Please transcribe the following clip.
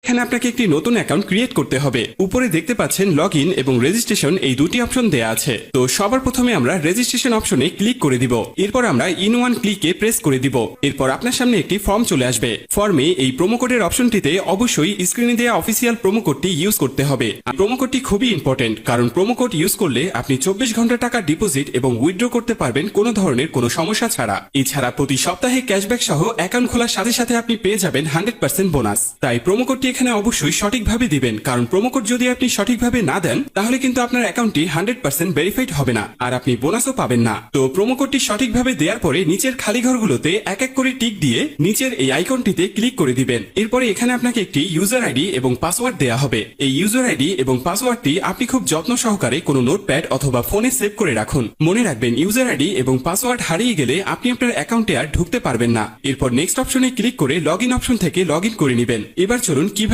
এখানে আপনাকে একটি নতুন অ্যাকাউন্ট ক্রিয়েট করতে হবে। উপরে দেখতে পাচ্ছেন লগ ইন এবং রেজিস্ট্রেশন এই দুটি অপশন দেয়া আছে। তো সবার প্রথমে আমরা রেজিস্ট্রেশন অপশনে ক্লিক করে দিব। এরপর আমরা ইন ওয়ান ক্লিকে প্রেস করে দিব। এরপর আপনার সামনে একটি ফর্ম চলে আসবে। ফর্মে এই প্রোমো কোডের অপশনটিতে অবশ্যই স্ক্রিনে দেওয়া অফিসিয়াল প্রোমো কোডটি ইউজ করতে হবে। প্রোমো কোডটি খুবই ইম্পর্টেন্ট, কারণ প্রোমো কোড ইউজ করলে আপনি 24 ঘন্টা টাকা ডিপোজিট এবং উইথড্র করতে পারবেন কোনো ধরনের কোনো সমস্যা ছাড়া। এছাড়া প্রতি সপ্তাহে ক্যাশব্যাক সহ অ্যাকাউন্ট খোলার সাথে সাথে আপনি পেয়ে যাবেন 100% বোনাস। তাই প্রোমো কোডটি এখানে অবশ্যই সঠিকভাবে দিবেন, কারণ প্রোমো কোড যদি আপনি সঠিকভাবে না দেন তাহলে কিন্তু আপনার অ্যাকাউন্টটি 100% ভেরিফাইড হবে না, আর আপনি বোনাসও পাবেন না। তো প্রোমো কোডটি সঠিকভাবে দেওয়ার পরে নিচের খালি ঘরগুলোতে এক এক করে টিক দিয়ে নিচের এই আইকনটিতে ক্লিক করে দিবেন। এরপরে এখানে আপনাকে একটি ইউজার আইডি এবং পাসওয়ার্ড দেওয়া হবে। এই ইউজার আইডি এবং পাসওয়ার্ডটি আপনি খুব যত্ন সহকারে কোনো নোটপ্যাড অথবা ফোনে সেভ করে রাখুন। মনে রাখবেন, ইউজার আইডি এবং পাসওয়ার্ড হারিয়ে গেলে আপনি আপনার অ্যাকাউন্টে আর ঢুকতে পারবেন না। এরপর নেক্সট অপশনে ক্লিক করে লগ ইন অপশন থেকে লগ ইন করে নেবেন। এবার চলুন কিভাবে